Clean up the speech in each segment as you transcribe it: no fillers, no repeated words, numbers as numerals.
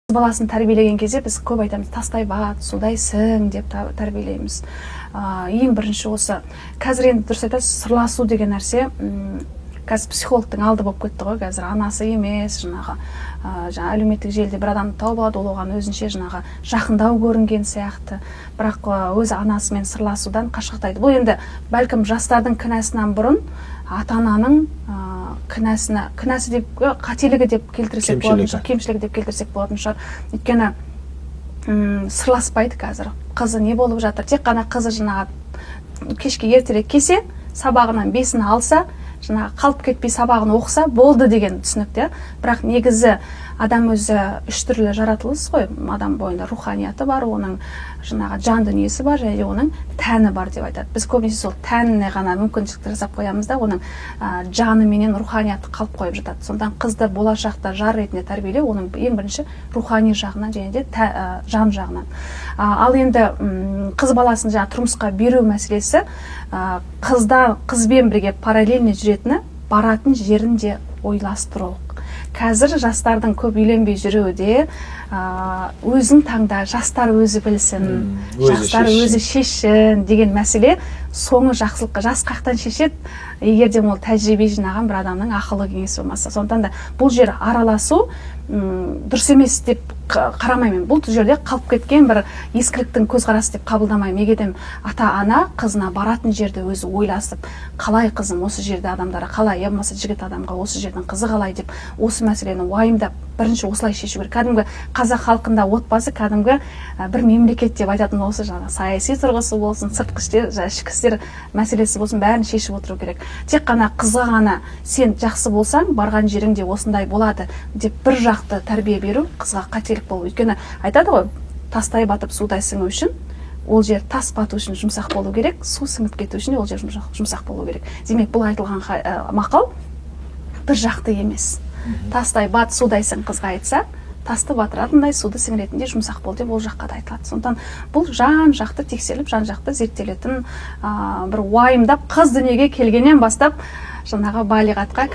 Баласын тәрбиелеген кезде біз көп айтамыз, тастай бат, судай сің деп тәрбиелейміз. Ең бірінші осы, қазір енді дұрыс айтасыз, сырласу деген нәрсе, қазір психологтың алды болып кетті ғой, қазір анасы емес, жаңағы әлеуметтік желіде бір адамды тауып алады, ол оған өзінше жаңағы жақындау көрінген сияқты, бірақ өзі анасымен сырласудан қашқақтайды. Бұл енді бәлкім жастардың кінәсінен бұрын ата-ананың кінәсі деп, қателігі деп келтірсек болатын шығар, кемшілігі деп келтірсек болатын шығар. Өйткені сырласпайды қазір. Қызы не болып жатыр? Тек қана қызы жаңағы кешке ертерек келсе, сабағынан 5-ін алса, жаңағы қалып кетпей сабағын оқыса болды деген түсінікте. Бірақ негізі адам өзі 3 түрлі жаратылыс қой. Адам бойында руханияты бар, оның жаңағы жан дүниесі бар, және оның тәні бар деп айтады. Біз көбінесе сол тәніне ғана мүмкіншілікті жасап қоямыз да, оның жаны менен руханияты қалып қойып жатады. Сондан қызды болашақта жар ретінде тәрбиелеу, оның ең бірінші рухани жағынан және де жан жағынан. Ал енді қыз баласын жаңа тұрмысқа беру мәселесі, қызбен бірге параллельно жүретіні, баратын жерін де ойластыру. Қазір жастардың көп үйленбей жүруі де өзің таңда, жастар өзі білсін, жастар өзі шешсін деген мәселе соңы жақсылыққа. Жас қақтан шешеді, егерде ол тәжірибе жинаған бір адамның ақылы кеңесі болмаса. Сондықтан да бұл жер араласу дұрыс емес деп қарамаймын. Бұл жерде қалып кеткен бір ескіліктің көзқарасы деп қабылдамаймын. Егерде ата-ана қызына баратын жерді өзі ойласып, қалай қызым осы жерде адамдары қалай, я болмаса жігіт адамға осы жердің қызы қалай деп осы мәселені уайымдап бірінші осылай шешу керек. Кәдімгі қазақ халқында отбасы кәдімгі бір мемлекет деп айтатын осы жаңа саяси тұрғысы болсын, сыртқы істер, ішкі істер мәселесі болсын, бәрін шешіп отыру керек. Тек қана қызға ғана сен жақсы болсаң, барған жеріңде осындай болады деп бір жақты тәрбие беру қызға қателік болу. Өйткені айтады ғой, тастай батып судай сіңу үшін ол жер тас бату үшін жұмсақ болу керек, су сіңіп кету үшін ол жер жұмсақ болу керек. Демек, бұл айтылған мақал бір жақты емес. Тастай бат, судайсың қызға айтса, тасты батыратындай, суды сіңіретіндей жұмсақ бол деп ол жаққа да айтылады. Сондықтан бұл жан жақты тексеріліп, жан жақты зерттелетін бір уайымдап, қыз дүниеге келгеннен бастап, жаңағы балиғатқа,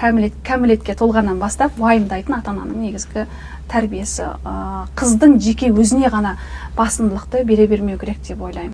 кәмілетке толғаннан бастап уайымдайтын ата-ананың негізгі тәрбиесі. Қыздың жеке өзіне ғана басымдылықты бере бермеу керек деп ойлаймын.